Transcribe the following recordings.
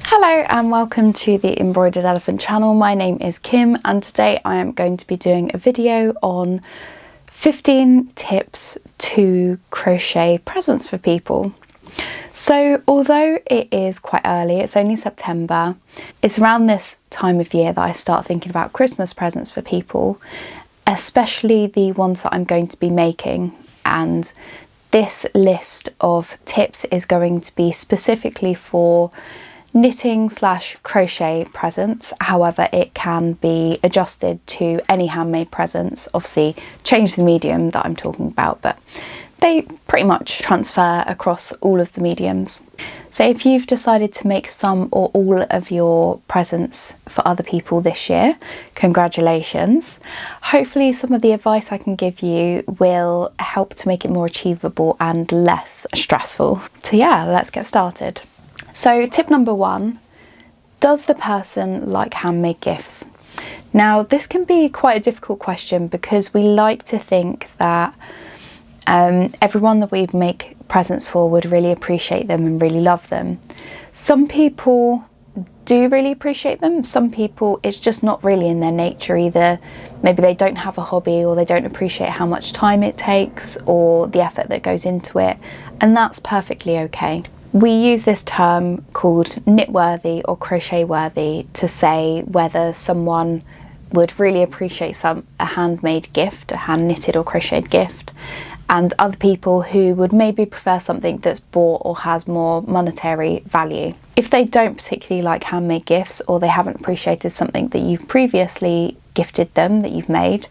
Hello and welcome to the Embroidered Elephant channel. My name is Kim and today I am going to be doing a video on 15 tips to crochet presents for people. So although it is quite early, it's only September, it's around this time of year that I start thinking about Christmas presents for people, especially the ones that I'm going to be making. And this list of tips is going to be specifically for knitting / crochet presents. However, it can be adjusted to any handmade presents. Obviously change the medium that I'm talking about, but they pretty much transfer across all of the mediums. So if you've decided to make some or all of your presents for other people this year, congratulations. Hopefully some of the advice I can give you will help to make it more achievable and less stressful. So yeah, let's get started. So tip number 1, does the person like handmade gifts? Now this can be quite a difficult question because we like to think that everyone that we make presents for would really appreciate them and really love them. Some people do really appreciate them, some people it's just not really in their nature. Either maybe they don't have a hobby or they don't appreciate how much time it takes or the effort that goes into it, and that's perfectly okay. We use this term called knit worthy or crochet worthy to say whether someone would really appreciate a handmade gift, a hand knitted or crocheted gift, and other people who would maybe prefer something that's bought or has more monetary value. If they don't particularly like handmade gifts or they haven't appreciated something that you've previously gifted them, that you've made,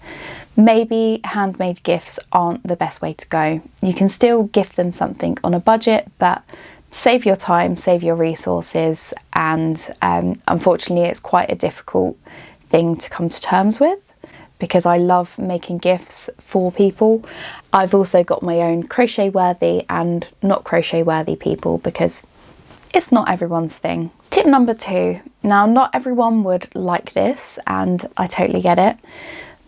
maybe handmade gifts aren't the best way to go. You can still gift them something on a budget, but save your time, save your resources, and unfortunately it's quite a difficult thing to come to terms with because I love making gifts for people. I've also got my own crochet worthy and not crochet worthy people because it's not everyone's thing. Tip number 2, now not everyone would like this and I totally get it,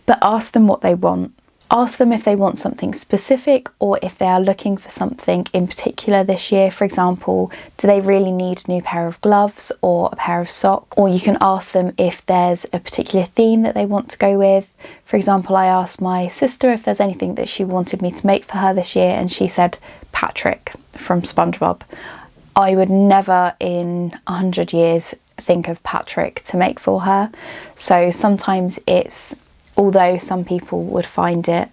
but ask them what they want. Ask them if they want something specific or if they are looking for something in particular this year. For example, do they really need a new pair of gloves or a pair of socks? Or you can ask them if there's a particular theme that they want to go with. For example, I asked my sister if there's anything that she wanted me to make for her this year and she said Patrick from SpongeBob. I would never in 100 years think of Patrick to make for her. So sometimes although some people would find it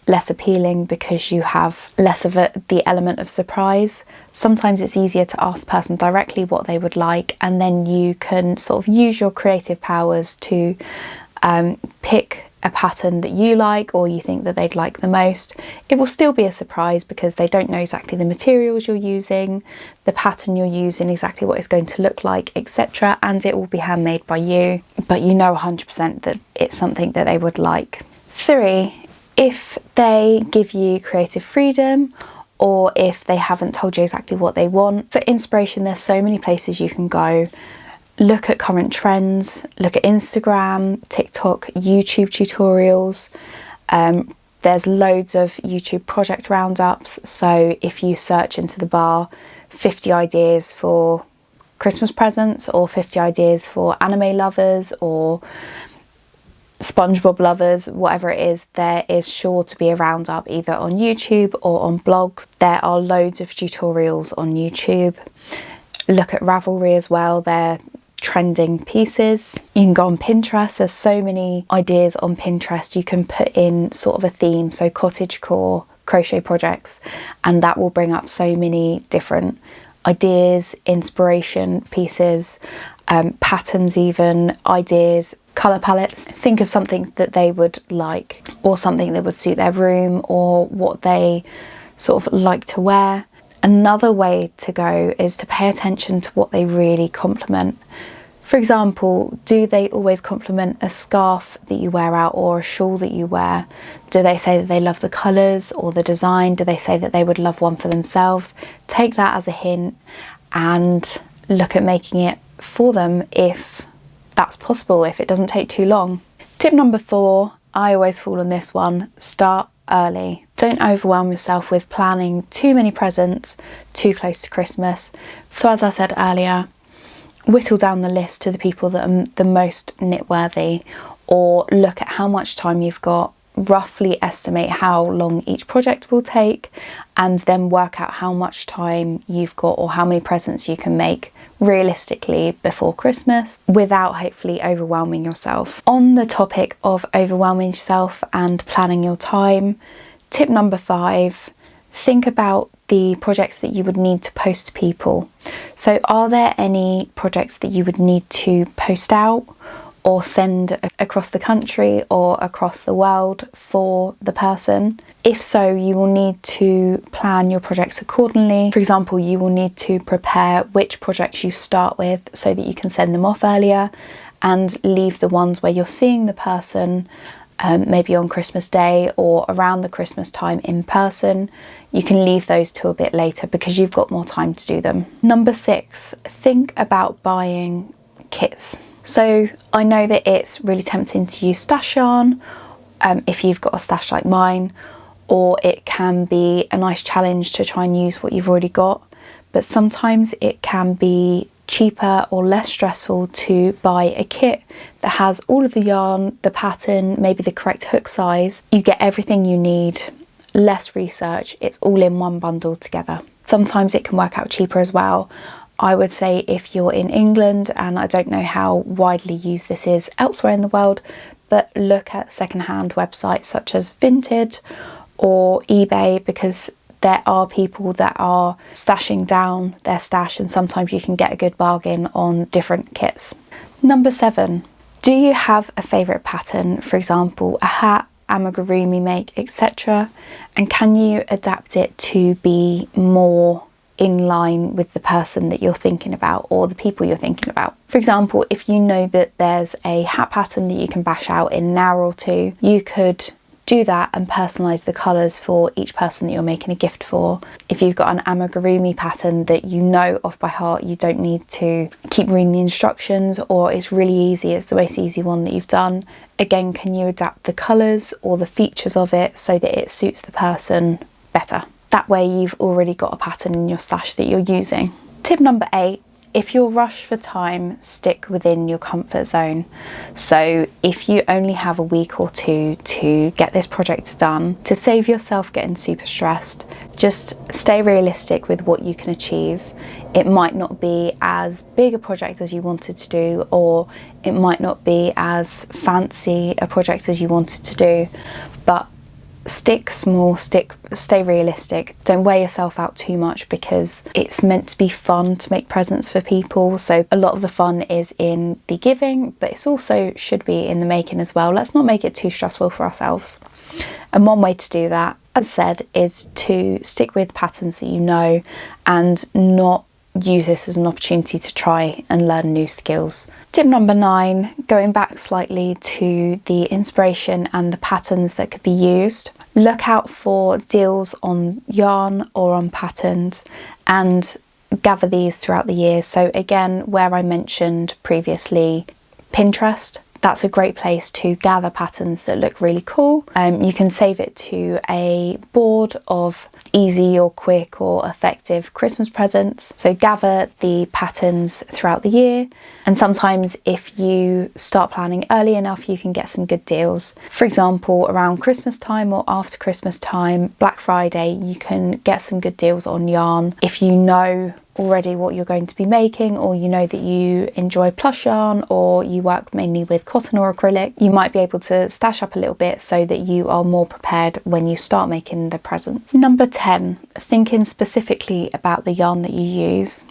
less appealing because you have less of the element of surprise, sometimes it's easier to ask the person directly what they would like, and then you can sort of use your creative powers to pick a pattern that you like or you think that they'd like the most. It will still be a surprise because they don't know exactly the materials you're using, the pattern you're using, exactly what it's going to look like, etc. And it will be handmade by you, but you know 100% that it's something that they would like. 3, if they give you creative freedom or if they haven't told you exactly what they want, for inspiration there's so many places you can go. Look at current trends, look at Instagram, TikTok, YouTube tutorials. There's loads of YouTube project roundups. So if you search into the bar 50 ideas for Christmas presents or 50 ideas for anime lovers or SpongeBob lovers, whatever it is, there is sure to be a roundup either on YouTube or on blogs. There are loads of tutorials on YouTube. Look at Ravelry as well. They're trending pieces. You can go on Pinterest. There's so many ideas on Pinterest. You can put in sort of a theme, so cottagecore crochet projects, and that will bring up so many different ideas, inspiration pieces, patterns, even ideas, colour palettes. Think of something that they would like or something that would suit their room or what they sort of like to wear. Another way to go is to pay attention to what they really compliment. For example, do they always compliment a scarf that you wear out or a shawl that you wear? Do they say that they love the colours or the design? Do they say that they would love one for themselves? Take that as a hint and look at making it for them if that's possible, if it doesn't take too long. Tip number 4, I always fall on this one, start early. Don't overwhelm yourself with planning too many presents too close to Christmas. So as I said earlier, whittle down the list to the people that are the most knit worthy, or look at how much time you've got, roughly estimate how long each project will take, and then work out how much time you've got or how many presents you can make realistically before Christmas without hopefully overwhelming yourself. On the topic of overwhelming yourself and planning your time, tip number 5, think about the projects that you would need to post to people. So are there any projects that you would need to post out or send across the country or across the world for the person? If so, you will need to plan your projects accordingly. For example, you will need to prepare which projects you start with so that you can send them off earlier, and leave the ones where you're seeing the person maybe on Christmas Day or around the Christmas time in person. You can leave those till a bit later because you've got more time to do them. Number 6, think about buying kits. So I know that it's really tempting to use stash yarn if you've got a stash like mine, or it can be a nice challenge to try and use what you've already got, but sometimes it can be cheaper or less stressful to buy a kit that has all of the yarn, the pattern, maybe the correct hook size. You get everything you need, less research, it's all in one bundle together. Sometimes it can work out cheaper as well. I would say if you're in England, and I don't know how widely used this is elsewhere in the world, but look at secondhand websites such as Vinted or eBay, because there are people that are stashing down their stash, and sometimes you can get a good bargain on different kits. Number 7, do you have a favourite pattern? For example, a hat, amigurumi make, etc. And can you adapt it to be more in line with the person that you're thinking about or the people you're thinking about? For example, if you know that there's a hat pattern that you can bash out in an hour or two, you could do that and personalise the colours for each person that you're making a gift for. If you've got an amigurumi pattern that you know off by heart, you don't need to keep reading the instructions, or it's really easy, it's the most easy one that you've done. Again, can you adapt the colours or the features of it so that it suits the person better? That way you've already got a pattern in your stash that you're using. Tip number 8, if you're rushed for time, stick within your comfort zone. So if you only have a week or two to get this project done, to save yourself getting super stressed, just stay realistic with what you can achieve. It might not be as big a project as you wanted to do, or it might not be as fancy a project as you wanted to do, but stick small, stay realistic. Don't wear yourself out too much, because it's meant to be fun to make presents for people. So a lot of the fun is in the giving, but it's also should be in the making as well. Let's not make it too stressful for ourselves. And one way to do that, as I said, is to stick with patterns that you know and not use this as an opportunity to try and learn new skills. Tip number 9, going back slightly to the inspiration and the patterns that could be used. Look out for deals on yarn or on patterns and gather these throughout the year. So again, where I mentioned previously Pinterest, that's a great place to gather patterns that look really cool. You can save it to a board of easy or quick or effective Christmas presents. So gather the patterns throughout the year, and sometimes if you start planning early enough, you can get some good deals. For example, around Christmas time or after Christmas time, Black Friday, you can get some good deals on yarn. If you know already what you're going to be making, or you know that you enjoy plush yarn, or you work mainly with cotton or acrylic, you might be able to stash up a little bit so that you are more prepared when you start making the presents. Number 10, thinking specifically about the yarn that you use.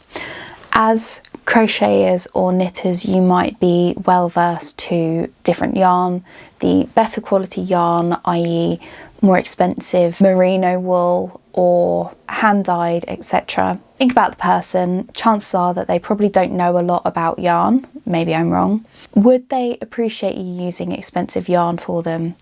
As crocheters or knitters, you might be well versed to different yarn. The better quality yarn, i.e. more expensive merino wool or hand dyed, etc. Think about the person. Chances are that they probably don't know a lot about yarn. Maybe I'm wrong. Would they appreciate you using expensive yarn for them?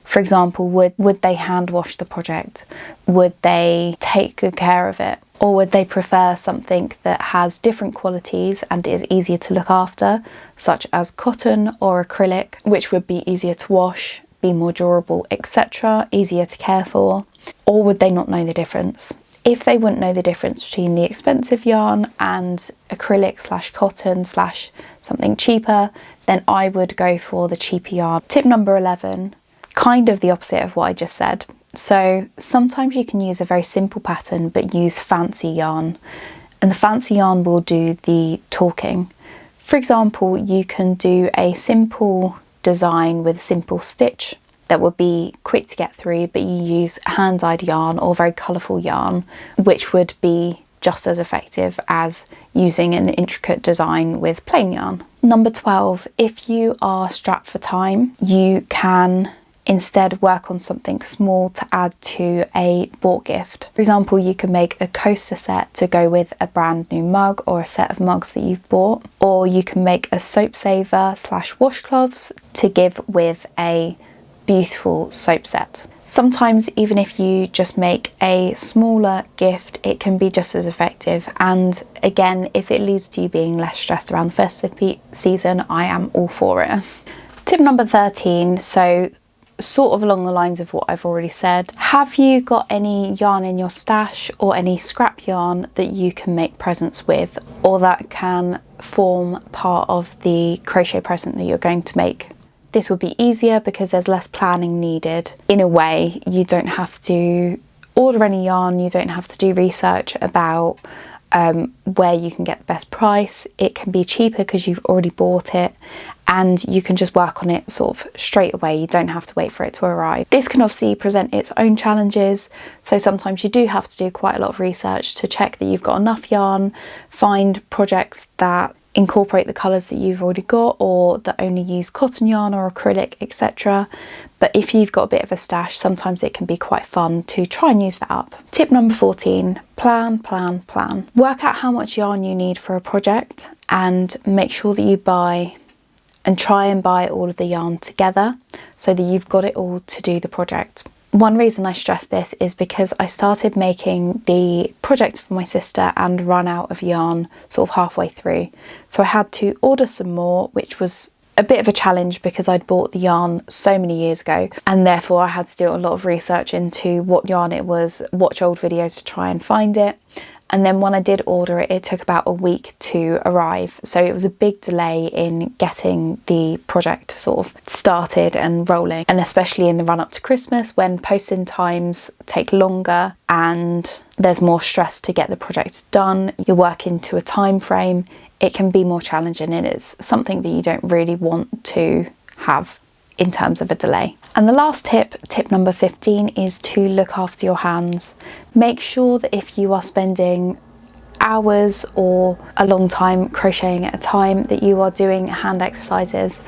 For example, would they hand wash the project? Would they take good care of it? Or would they prefer something that has different qualities and is easier to look after, such as cotton or acrylic, which would be easier to wash, be more durable, etc., easier to care for? Or would they not know the difference? if they wouldn't know the difference between the expensive yarn and acrylic / cotton / something cheaper, then I would go for the cheaper yarn. Tip number 11, kind of the opposite of what I just said. So sometimes you can use a very simple pattern but use fancy yarn, and the fancy yarn will do the talking. For example, you can do a simple design with a simple stitch that would be quick to get through, but you use hand-dyed yarn or very colourful yarn, which would be just as effective as using an intricate design with plain yarn. Number 12, if you are strapped for time, you can instead work on something small to add to a bought gift. For example, you can make a coaster set to go with a brand new mug or a set of mugs that you've bought, or you can make a soap saver / washcloths to give with a beautiful soap set. Sometimes even if you just make a smaller gift, it can be just as effective, and again, if it leads to you being less stressed around the festive season, I am all for it. Tip number 13, so sort of along the lines of what I've already said. Have you got any yarn in your stash or any scrap yarn that you can make presents with, or that can form part of the crochet present that you're going to make? This would be easier because there's less planning needed. In a way, you don't have to order any yarn, you don't have to do research about where you can get the best price. It can be cheaper because you've already bought it, and you can just work on it sort of straight away. You don't have to wait for it to arrive. This can obviously present its own challenges, so sometimes you do have to do quite a lot of research to check that you've got enough yarn, find projects that incorporate the colours that you've already got, or that only use cotton yarn or acrylic, etc. But if you've got a bit of a stash, sometimes it can be quite fun to try and use that up. Tip number 14, plan, plan, plan. Work out how much yarn you need for a project and make sure that you buy and try and buy all of the yarn together so that you've got it all to do the project. One reason I stress this is because I started making the project for my sister and ran out of yarn sort of halfway through. So I had to order some more, which was a bit of a challenge because I'd bought the yarn so many years ago, and therefore I had to do a lot of research into what yarn it was, watch old videos to try and find it. And then when I did order it, it took about a week to arrive. So it was a big delay in getting the project sort of started and rolling. And especially in the run up to Christmas, when posting times take longer and there's more stress to get the project done, you're working to a time frame, it can be more challenging, and it's something that you don't really want to have in terms of a delay. And the last tip, tip number 15, is to look after your hands. Make sure that if you are spending hours or a long time crocheting at a time, that you are doing hand exercises.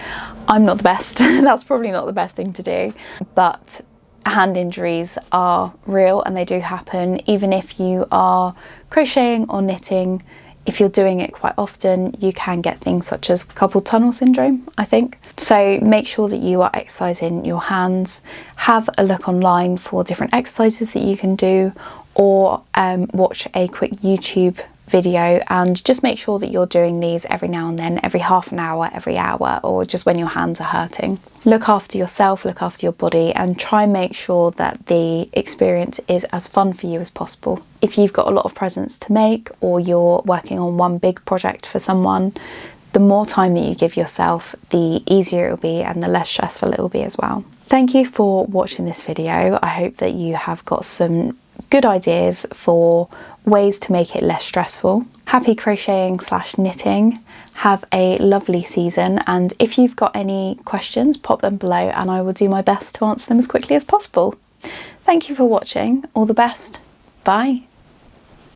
I'm not the best, that's probably not the best thing to do, but hand injuries are real and they do happen. Even if you are crocheting or knitting, if you're doing it quite often, you can get things such as carpal tunnel syndrome, I think. So make sure that you are exercising your hands. Have a look online for different exercises that you can do, or watch a quick YouTube video, and just make sure that you're doing these every now and then, every half an hour, every hour, or just when your hands are hurting. Look after yourself, look after your body, and try and make sure that the experience is as fun for you as possible. If you've got a lot of presents to make, or you're working on one big project for someone, the more time that you give yourself, the easier it will be and the less stressful it will be as well. Thank you for watching this video. I hope that you have got some good ideas for ways to make it less stressful. Happy crocheting / knitting. Have a lovely season, and if you've got any questions, pop them below and I will do my best to answer them as quickly as possible. Thank you for watching. All the best. Bye.